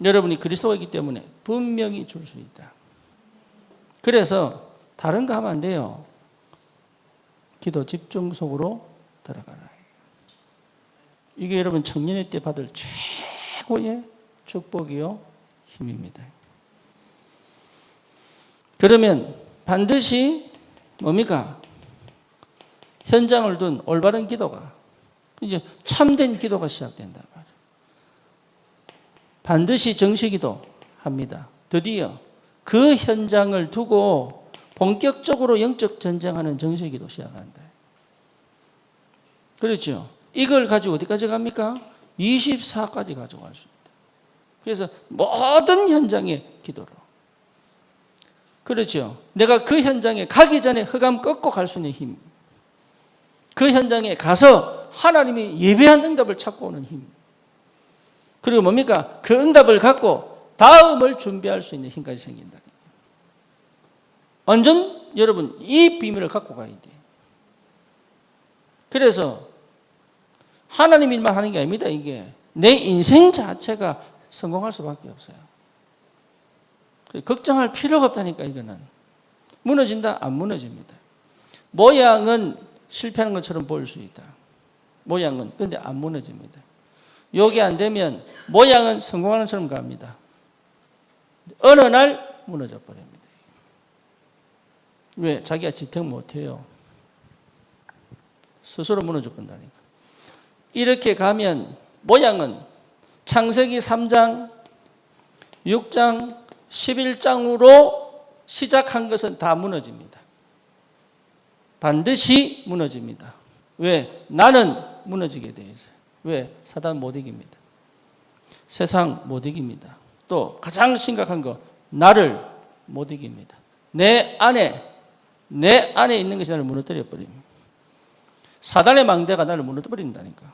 여러분이 그리스도가 있기 때문에 분명히 줄 수 있다. 그래서 다른 거 하면 안 돼요. 기도 집중 속으로 들어가라. 이게 여러분 청년의 때 받을 최고의 축복이요 힘입니다. 그러면 반드시 뭡니까? 현장을 둔 올바른 기도가 이제 참된 기도가 시작된단 말이에요. 반드시 정식기도 합니다. 드디어 그 현장을 두고 본격적으로 영적 전쟁하는 정식기도 시작한다. 그렇죠? 이걸 가지고 어디까지 갑니까? 24까지 가져갈 수 있다. 그래서 모든 현장의 기도로. 그렇죠? 내가 그 현장에 가기 전에 흑암 꺾고 갈 수 있는 힘. 그 현장에 가서 하나님이 예배한 응답을 찾고 오는 힘. 그리고 뭡니까? 그 응답을 갖고 다음을 준비할 수 있는 힘까지 생긴다. 완전 여러분 이 비밀을 갖고 가야 돼. 그래서 하나님 일만 하는 게 아닙니다. 이게 내 인생 자체가 성공할 수밖에 없어요. 걱정할 필요가 없다니까. 이거는 무너진다? 안 무너집니다. 모양은 실패하는 것처럼 보일 수 있다. 모양은. 근데 안 무너집니다. 요게 안 되면 모양은 성공하는 것처럼 갑니다. 어느 날 무너져 버립니다. 왜? 자기가 지탱 못해요. 스스로 무너져 본다니까. 이렇게 가면 모양은 창세기 3장, 6장, 11장으로 시작한 것은 다 무너집니다. 반드시 무너집니다. 왜? 나는 무너지게 되어 있어요. 왜? 사단 못 이깁니다. 세상 못 이깁니다. 또 가장 심각한 거 나를 못 이깁니다. 내 안에 있는 것이 나를 무너뜨려 버립니다. 사단의 망대가 나를 무너뜨려 버린다니까.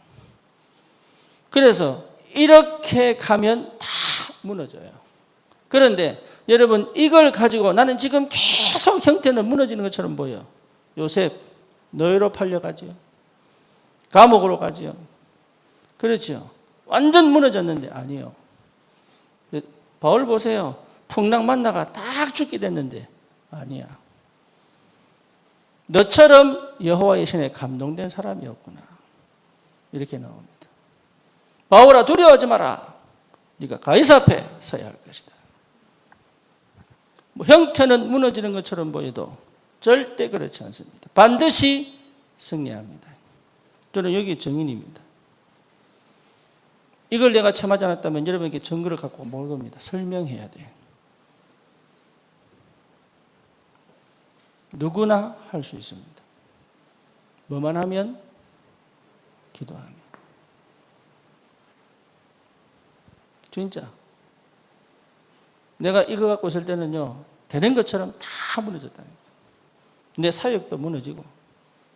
그래서 이렇게 가면 다 무너져요. 그런데 여러분 이걸 가지고 나는 지금 계속 형태는 무너지는 것처럼 보여. 요셉 노예로 팔려가지요. 감옥으로 가지요. 그렇죠. 완전 무너졌는데 아니요. 바울 보세요. 풍랑 만나가 딱 죽게 됐는데 아니야. 너처럼 여호와의 신에 감동된 사람이었구나. 이렇게 나옵니다. 바울아 두려워하지 마라. 네가 가이사 앞에 서야 할 것이다. 형태는 무너지는 것처럼 보여도 절대 그렇지 않습니다. 반드시 승리합니다. 저는 여기 증인입니다. 이걸 내가 참하지 않았다면 여러분에게 증거를 갖고 올 겁니다. 설명해야 돼요. 누구나 할 수 있습니다. 뭐만 하면? 기도하면. 진짜. 내가 이거 갖고 있을 때는요, 되는 것처럼 다 무너졌다니까. 내 사역도 무너지고,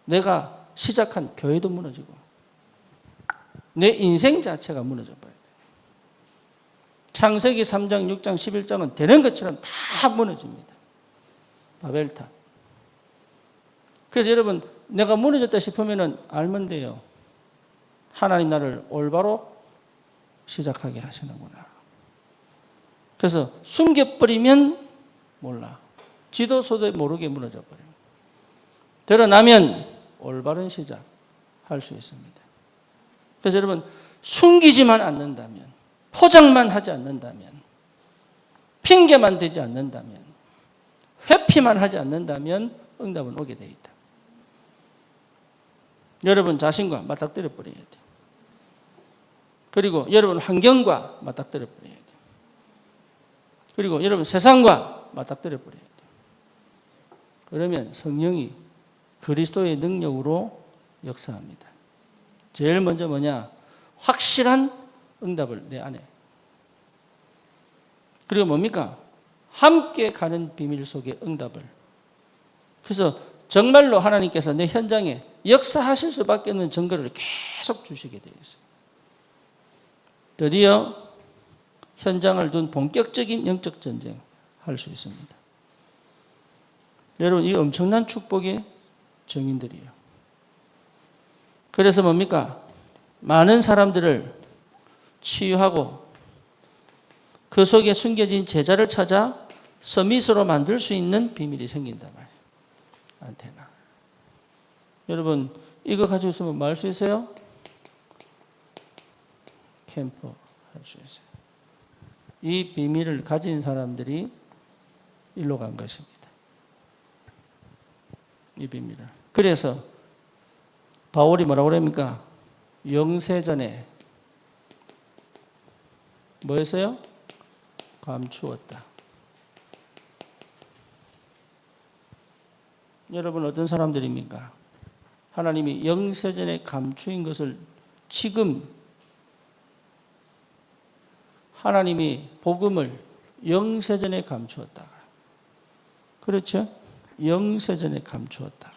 내가 시작한 교회도 무너지고, 내 인생 자체가 무너져 버려요. 창세기 3장, 6장, 11장은 되는 것처럼 다 무너집니다. 바벨탑. 그래서 여러분, 내가 무너졌다 싶으면 알면 돼요. 하나님 나를 올바로 시작하게 하시는구나. 그래서 숨겨버리면 몰라. 지도서도 모르게 무너져 버려요. 드러나면 올바른 시작할 수 있습니다. 그래서 여러분, 숨기지만 않는다면, 포장만 하지 않는다면, 핑계만 대지 않는다면, 회피만 하지 않는다면 응답은 오게 돼 있다. 여러분 자신과 맞닥뜨려 버려야 돼. 그리고 여러분 환경과 맞닥뜨려 버려야 돼. 그리고 여러분 세상과 맞닥뜨려 버려야 돼. 그러면 성령이 그리스도의 능력으로 역사합니다. 제일 먼저 뭐냐? 확실한 응답을 내 안에. 그리고 뭡니까? 함께 가는 비밀 속의 응답을. 그래서 정말로 하나님께서 내 현장에 역사하실 수밖에 없는 증거를 계속 주시게 되어 있어요. 드디어 현장을 둔 본격적인 영적 전쟁 할 수 있습니다. 여러분, 이 엄청난 축복의 증인들이에요. 그래서 뭡니까? 많은 사람들을 치유하고 그 속에 숨겨진 제자를 찾아 서밋으로 만들 수 있는 비밀이 생긴단 말이에요. 안테나. 여러분, 이거 가지고 있으면 뭐 할 수 있어요? 캠프 할 수 있어요. 이 비밀을 가진 사람들이 일로 간 것입니다. 이 비밀을. 그래서 바울이 뭐라고 그럽니까? 영세전에 뭐였어요? 감추었다. 여러분 어떤 사람들입니까? 하나님이 영세전에 감추인 것을 지금 하나님이 복음을 영세전에 감추었다가, 그렇죠? 영세전에 감추었다가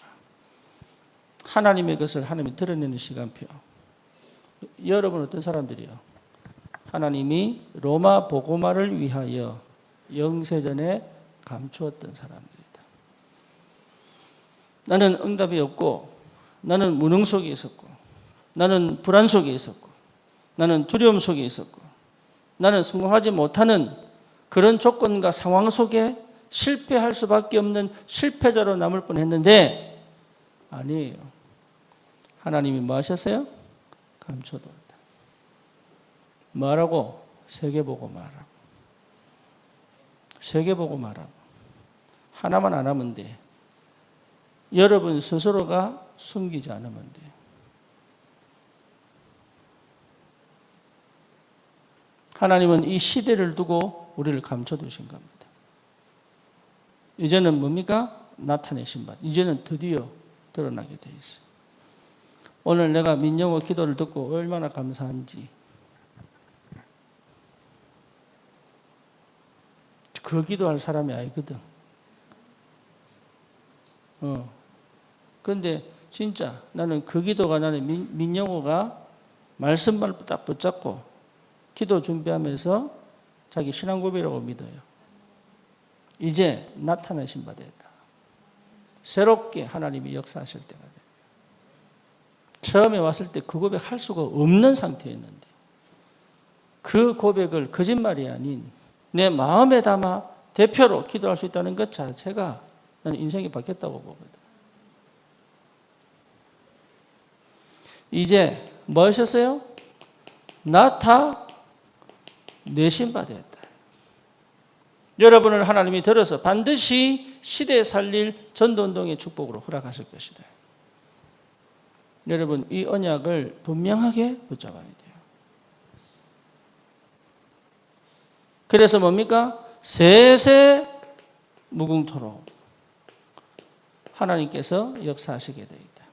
하나님의 것을 하나님이 드러내는 시간표. 여러분 어떤 사람들이요? 하나님이 로마 복음화를 위하여 영세전에 감추었던 사람들이다. 나는 응답이 없고, 나는 무능 속에 있었고, 나는 불안 속에 있었고, 나는 두려움 속에 있었고, 나는 성공하지 못하는 그런 조건과 상황 속에 실패할 수밖에 없는 실패자로 남을 뻔했는데 아니에요. 하나님이 뭐 하셨어요? 감춰뒀다. 뭐라고? 세계 보고 말하고. 세계 보고 말하고. 하나만 안 하면 돼. 여러분 스스로가 숨기지 않으면 돼. 하나님은 이 시대를 두고 우리를 감춰두신 겁니다. 이제는 뭡니까? 나타내신 바. 이제는 드디어 드러나게 돼 있어요. 오늘 내가 민영호 기도를 듣고 얼마나 감사한지. 그 기도할 사람이 아니거든. 그런데 진짜 나는 그 기도가, 나는 민영호가 말씀만 딱 붙잡고 기도 준비하면서 자기 신앙 고백이라고 믿어요. 이제 나타나신 바 됐다. 새롭게 하나님이 역사하실 때가 됐다. 처음에 왔을 때 그 고백할 수가 없는 상태였는데 그 고백을 거짓말이 아닌 내 마음에 담아 대표로 기도할 수 있다는 것 자체가 나는 인생이 바뀌었다고 보거든. 이제 뭐 하셨어요? 나타내신 바 되었다. 여러분을 하나님이 들어서 반드시 시대에 살릴 전도운동의 축복으로 허락하실 것이다. 여러분 이 언약을 분명하게 붙잡아야 돼요. 그래서 뭡니까? 세세 무궁토록 하나님께서 역사하시게 되어 있다.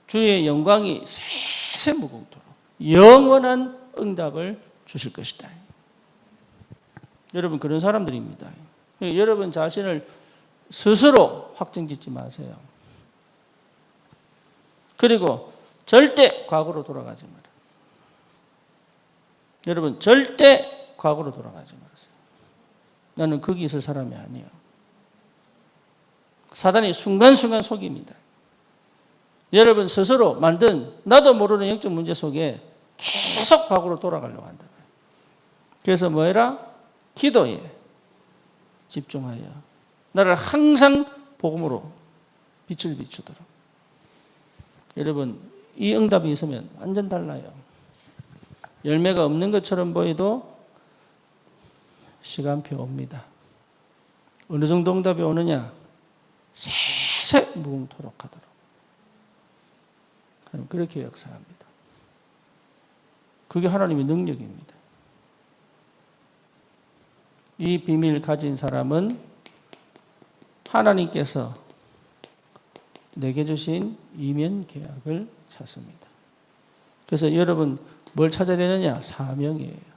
주의 영광이 세세 무궁토록 영원한 응답을 주실 것이다. 여러분 그런 사람들입니다. 여러분 자신을 스스로 확정짓지 마세요. 그리고 절대 과거로 돌아가지 마라. 여러분 절대 과거로 돌아가지 마세요. 나는 거기 있을 사람이 아니에요. 사단이 순간순간 속입니다. 여러분 스스로 만든 나도 모르는 영적 문제 속에 계속 과거로 돌아가려고 한다. 그래서 뭐 해라? 기도에 집중하여 나를 항상 복음으로 빛을 비추도록. 여러분 이 응답이 있으면 완전 달라요. 열매가 없는 것처럼 보여도 시간표 옵니다. 어느 정도 응답이 오느냐? 세세 무궁토록 하도록. 하나님 그렇게 역사합니다. 그게 하나님의 능력입니다. 이 비밀 가진 사람은 하나님께서 내게 주신 이면 계약을 찾습니다. 그래서 여러분 뭘 찾아야 되느냐? 사명이에요.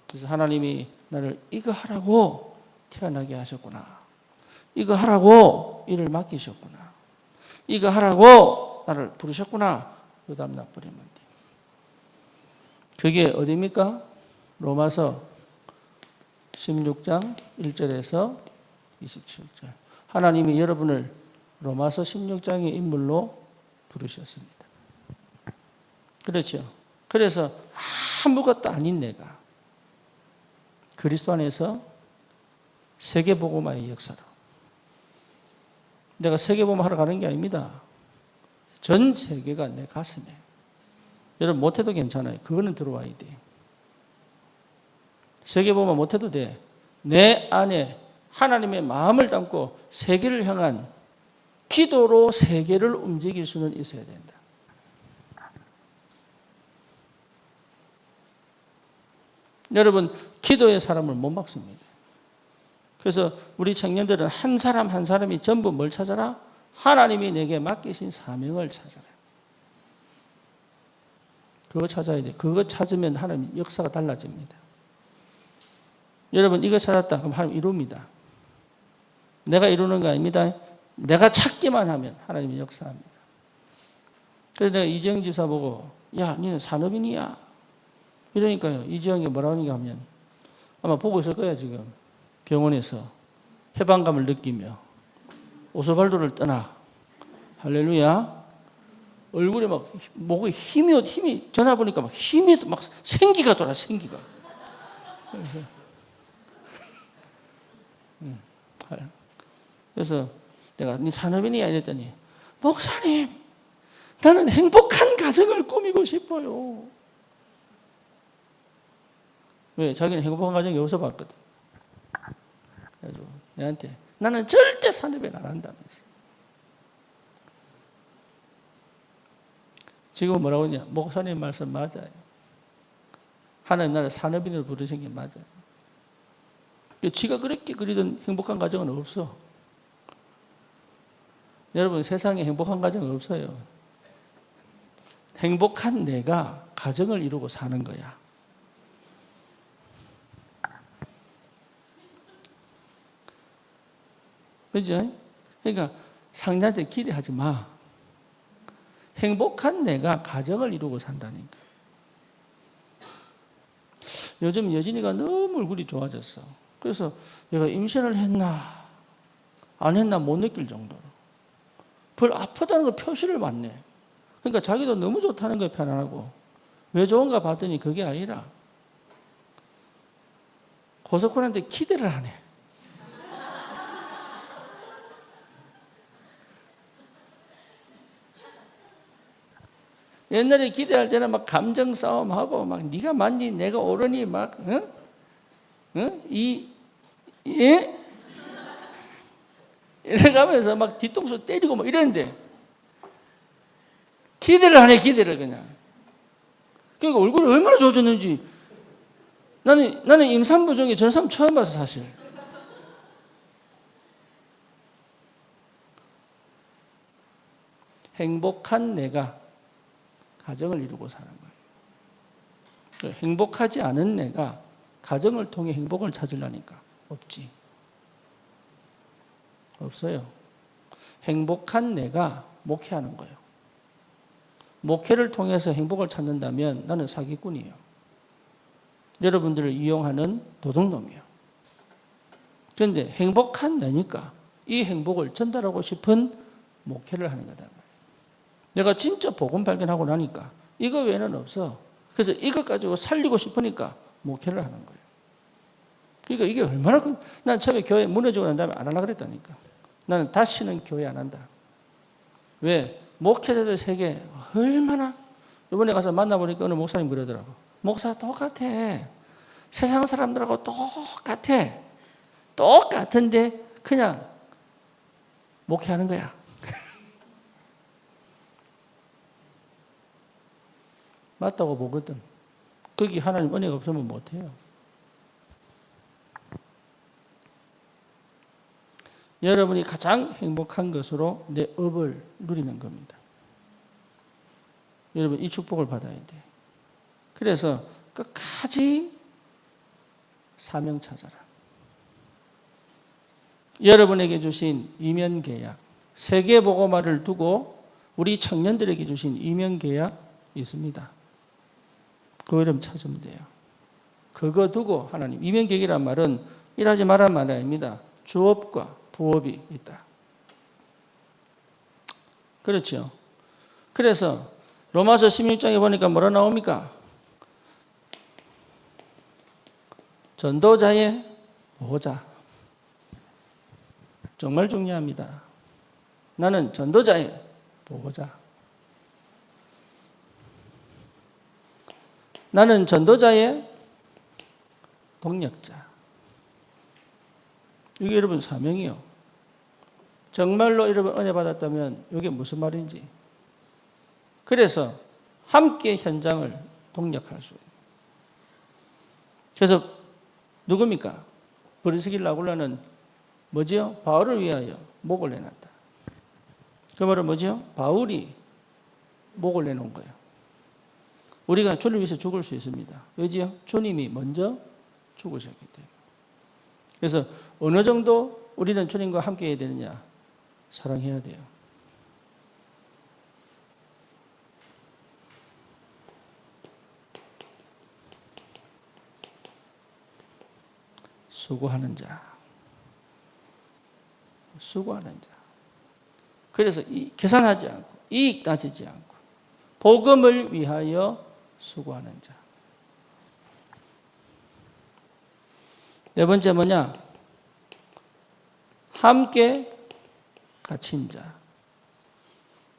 그래서 하나님이 나를 이거 하라고 태어나게 하셨구나. 이거 하라고 일을 맡기셨구나. 이거 하라고 나를 부르셨구나. 그 다음 놔버리면 돼요. 그게 어디입니까? 로마서 16장 1절에서 27절. 하나님이 여러분을 로마서 16장의 인물로 부르셨습니다. 그렇죠. 그래서 아무것도 아닌 내가 그리스도 안에서 세계복음화의 역사로. 내가 세계복음 하러 가는 게 아닙니다. 전 세계가 내 가슴에. 여러분 못해도 괜찮아요. 그거는 들어와야 돼. 세계복음 못해도 돼. 내 안에 하나님의 마음을 담고 세계를 향한 기도로 세계를 움직일 수는 있어야 된다. 여러분 기도의 사람을 못 막습니다. 그래서 우리 청년들은 한 사람 한 사람이 전부 뭘 찾아라? 하나님이 내게 맡기신 사명을 찾아라. 그거 찾아야 돼. 그거 찾으면 하나님 역사가 달라집니다. 여러분 이거 찾았다 그럼 하나님 이룹니다. 내가 이루는 거 아닙니다. 내가 찾기만 하면 하나님이 역사합니다. 그래서 내가 이재영 집사 보고 야 너는 산업인이야. 이러니까요. 이재영이 뭐라고 하는가 하면 아마 보고 있을 거야 지금. 병원에서 해방감을 느끼며 오스발도를 떠나 할렐루야. 얼굴에 막 목에 힘이 전화 보니까 막 힘이 막 생기가 돌아 생기가. 그래서 내가 네 산업인이야 이랬더니 목사님 나는 행복한 가정을 꾸미고 싶어요. 왜? 자기는 행복한 가정이 없어 봤거든. 그래서 내한테 나는 절대 산업인 안 한다면서. 지금 뭐라고 하냐? 목사님 말씀 맞아요. 하나님 나를 산업인으로 부르신 게 맞아요. 지가 그렇게 그리던 행복한 가정은 없어. 여러분 세상에 행복한 가정은 없어요. 행복한 내가 가정을 이루고 사는 거야. 그죠? 그러니까 상대한테 기대하지 마. 행복한 내가 가정을 이루고 산다니까. 요즘 여진이가 너무 얼굴이 좋아졌어. 그래서 얘가 임신을 했나 안 했나 못 느낄 정도로 별 아프다는 걸 표시를 받네. 그러니까 자기도 너무 좋다는 거에 편안하고 왜 좋은가 봤더니 그게 아니라 고석훈한테 기대를 하네. 옛날에 기대할 때는 막 감정 싸움하고 막 네가 맞니 내가 옳으니 막 이래가면서 막 뒤통수 때리고 막 이랬는데 기대를 하네. 기대를 그냥. 그러니까 얼굴이 얼마나 좋아졌는지 나는 임산부 중에 저런 사람 처음 봤어 사실. 행복한 내가 가정을 이루고 사는 거예요. 행복하지 않은 내가 가정을 통해 행복을 찾으려니까 없지. 없어요. 행복한 내가 목회하는 거예요. 목회를 통해서 행복을 찾는다면 나는 사기꾼이에요. 여러분들을 이용하는 도둑놈이에요. 그런데 행복한 나니까 이 행복을 전달하고 싶은 목회를 하는 거다. 내가 진짜 복음 발견하고 나니까 이거 외에는 없어. 그래서 이것 가지고 살리고 싶으니까 목회를 하는 거예요. 그러니까 이게 얼마나 난 처음에 교회 무너지고 난 다음에 안 하려고 그랬다니까. 나는 다시는 교회 안 한다. 왜? 목회자들 세계 얼마나 이번에 가서 만나보니까 어느 목사님 그러더라고. 목사 똑같아. 세상 사람들하고 똑같아. 똑같은데 그냥 목회하는 거야. 맞다고 보거든. 거기 하나님 은혜가 없으면 못해요. 여러분이 가장 행복한 것으로 내 업을 누리는 겁니다. 여러분 이 축복을 받아야 돼. 그래서 끝까지 사명 찾아라. 여러분에게 주신 이면계약, 세계복음화를 두고 우리 청년들에게 주신 이면계약 있습니다. 그 이름 찾으면 돼요. 그거 두고 하나님, 이면계약이란 말은 일하지 말란 말이 아닙니다. 주업과 부업이 있다. 그렇죠. 그래서 로마서 16장에 보니까 뭐라 나옵니까? 전도자의 보호자. 정말 중요합니다. 나는 전도자의 보호자. 나는 전도자의 동력자. 이게 여러분 사명이요. 정말로 여러분 은혜 받았다면 이게 무슨 말인지. 그래서 함께 현장을 동력할 수 있는. 그래서 누굽니까? 브리스길라 아굴라는 뭐지요? 바울을 위하여 목을 내놨다. 그 말은 뭐지요? 바울이 목을 내놓은 거예요. 우리가 주를 위해서 죽을 수 있습니다. 왜지요? 주님이 먼저 죽으셨기 때문에. 그래서 어느 정도 우리는 주님과 함께 해야 되느냐? 사랑해야 돼요. 수고하는 자. 수고하는 자. 그래서 계산하지 않고, 이익 따지지 않고, 복음을 위하여 수고하는 자. 네 번째 뭐냐? 함께 갇힌 자.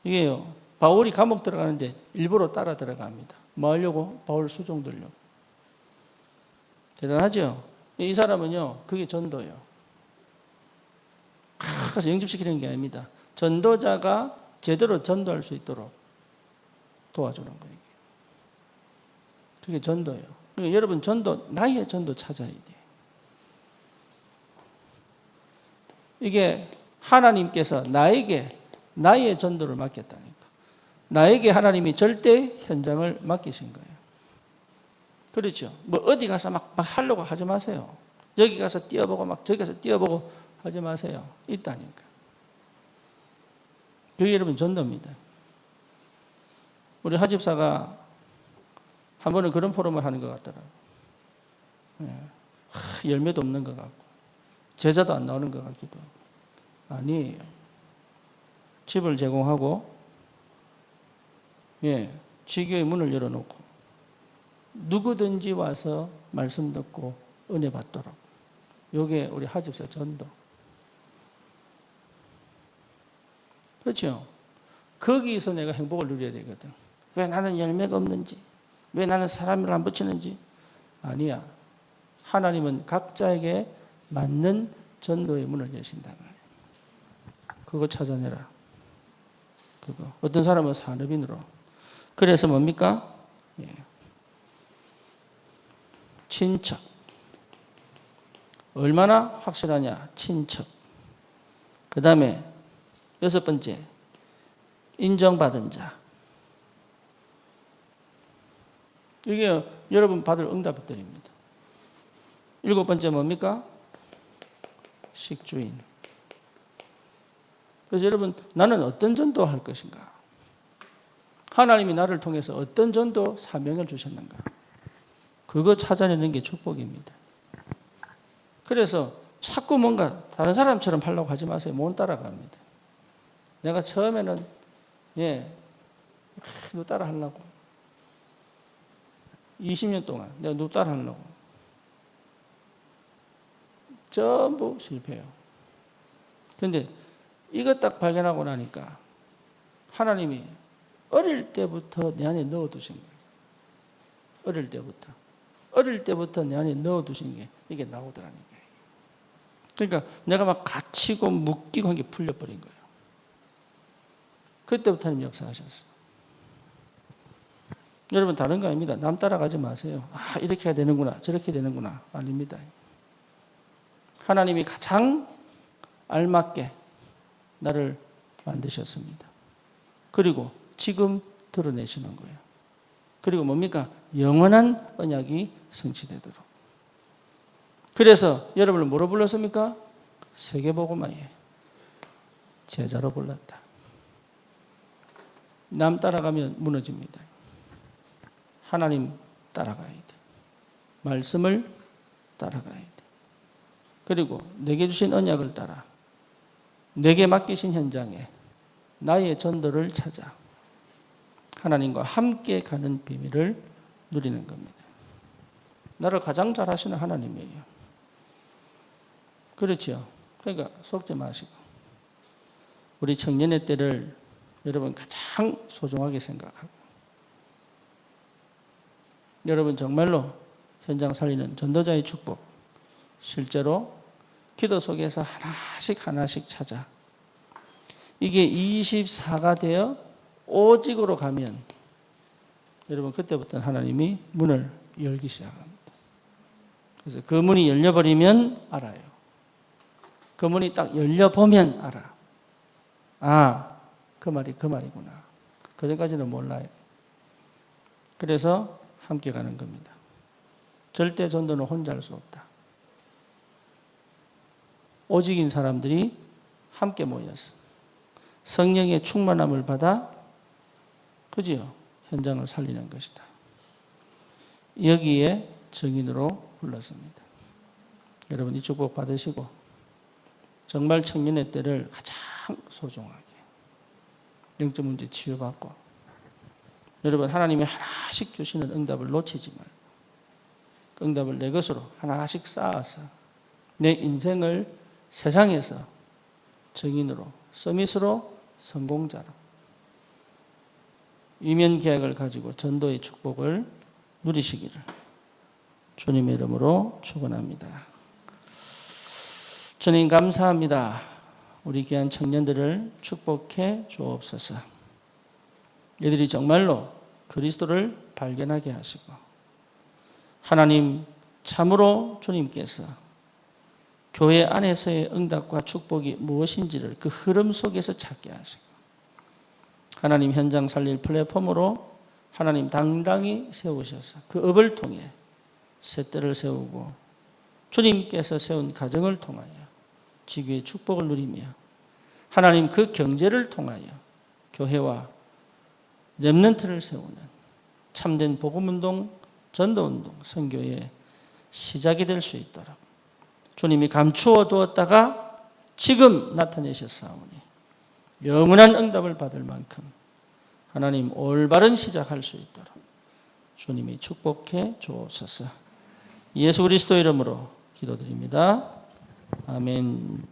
이게요, 바울이 감옥 들어가는데 일부러 따라 들어갑니다. 뭐 하려고? 바울 수종 들려고. 대단하죠? 이 사람은요, 그게 전도예요. 가서 영접시키는 게 아닙니다. 전도자가 제대로 전도할 수 있도록 도와주는 거예요. 그게 전도예요. 그러니까 여러분 전도, 나의 전도 찾아야 돼요. 이게 하나님께서 나에게 나의 전도를 맡겼다니까. 나에게 하나님이 절대 현장을 맡기신 거예요. 그렇죠. 뭐 어디 가서 막 하려고 하지 마세요. 여기 가서 뛰어보고 막 저기 가서 뛰어보고 하지 마세요. 있다니까. 그게 여러분 전도입니다. 우리 하집사가 한 번은 그런 포럼을 하는 것 같더라고요. 열매도 없는 것 같고 제자도 안 나오는 것 같기도 하고. 아니에요. 집을 제공하고 지교의 문을 열어놓고 누구든지 와서 말씀 듣고 은혜 받도록. 이게 우리 하집사 전도. 그렇죠? 거기서 내가 행복을 누려야 되거든. 왜 나는 열매가 없는지, 왜 나는 사람을 안 붙이는지. 아니야. 하나님은 각자에게 맞는 전도의 문을 여신다 말이야. 그거 찾아내라. 그거. 어떤 사람은 산업인으로. 그래서 뭡니까? 친척. 얼마나 확실하냐? 친척. 그 다음에 6번째, 인정받은 자. 이게 여러분 받을 응답들입니다. 7번째 뭡니까? 식주인. 그래서 여러분, 나는 어떤 전도할 것인가? 하나님이 나를 통해서 어떤 전도 사명을 주셨는가? 그거 찾아내는 게 축복입니다. 그래서 자꾸 뭔가 다른 사람처럼 하려고 하지 마세요. 못 따라갑니다. 내가 처음에는 누구 따라 하려고 20년 동안 내가 누구 따라 하려고 전부 실패해요. 그런데 이거 딱 발견하고 나니까 하나님이 어릴 때부터 내 안에 넣어두신 거예요. 어릴 때부터 내 안에 넣어두신 게 이게 나오더라니까요. 그러니까 내가 막 갇히고 묶이고 한 게 풀려버린 거예요. 그때부터 하나님 역사하셨어요. 여러분 다른 거 아닙니다. 남 따라가지 마세요. 이렇게 해야 되는구나 저렇게 되는구나. 아닙니다. 하나님이 가장 알맞게 나를 만드셨습니다. 그리고 지금 드러내시는 거예요. 그리고 뭡니까? 영원한 언약이 성취되도록. 그래서 여러분을 뭐로 불렀습니까? 세계복음화의 제자로 불렀다. 남 따라가면 무너집니다. 하나님 따라가야 돼. 말씀을 따라가야 돼. 그리고 내게 주신 언약을 따라 내게 맡기신 현장에 나의 전도를 찾아 하나님과 함께 가는 비밀을 누리는 겁니다. 나를 가장 잘하시는 하나님이에요. 그렇죠. 그러니까 속지 마시고 우리 청년의 때를 여러분 가장 소중하게 생각하고 여러분 정말로 현장 살리는 전도자의 축복 실제로 기도 속에서 하나씩 찾아 이게 24가 되어 오직으로 가면 여러분 그때부터 하나님이 문을 열기 시작합니다. 그래서 그 문이 열려버리면 알아요. 그 문이 딱 열려보면 알아. 그 말이 그 말이구나. 그전까지는 몰라요. 그래서 함께 가는 겁니다. 절대 전도는 혼자 할 수 없다. 오직인 사람들이 함께 모여서 성령의 충만함을 받아 그지요? 현장을 살리는 것이다. 여기에 증인으로 불렀습니다. 여러분 이 축복 받으시고 정말 청년의 때를 가장 소중하게 영적 문제 치유받고 여러분 하나님이 하나씩 주시는 응답을 놓치지 말고 응답을 내 것으로 하나씩 쌓아서 내 인생을 세상에서 증인으로 서밋으로 성공자로 이면 계약을 가지고 전도의 축복을 누리시기를 주님의 이름으로 축원합니다. 주님 감사합니다. 우리 귀한 청년들을 축복해 주옵소서. 이들이 정말로 그리스도를 발견하게 하시고 하나님 참으로 주님께서 교회 안에서의 응답과 축복이 무엇인지를 그 흐름 속에서 찾게 하시고 하나님 현장 살릴 플랫폼으로 하나님 당당히 세우셔서 그 업을 통해 셋대를 세우고 주님께서 세운 가정을 통하여 지교의 축복을 누리며 하나님 그 경제를 통하여 교회와 렘넌트를 세우는 참된 복음운동, 전도운동, 선교의 시작이 될 수 있도록 주님이 감추어 두었다가 지금 나타내셨사오니 영원한 응답을 받을 만큼 하나님 올바른 시작할 수 있도록 주님이 축복해 주옵소서. 예수 그리스도 이름으로 기도드립니다. 아멘.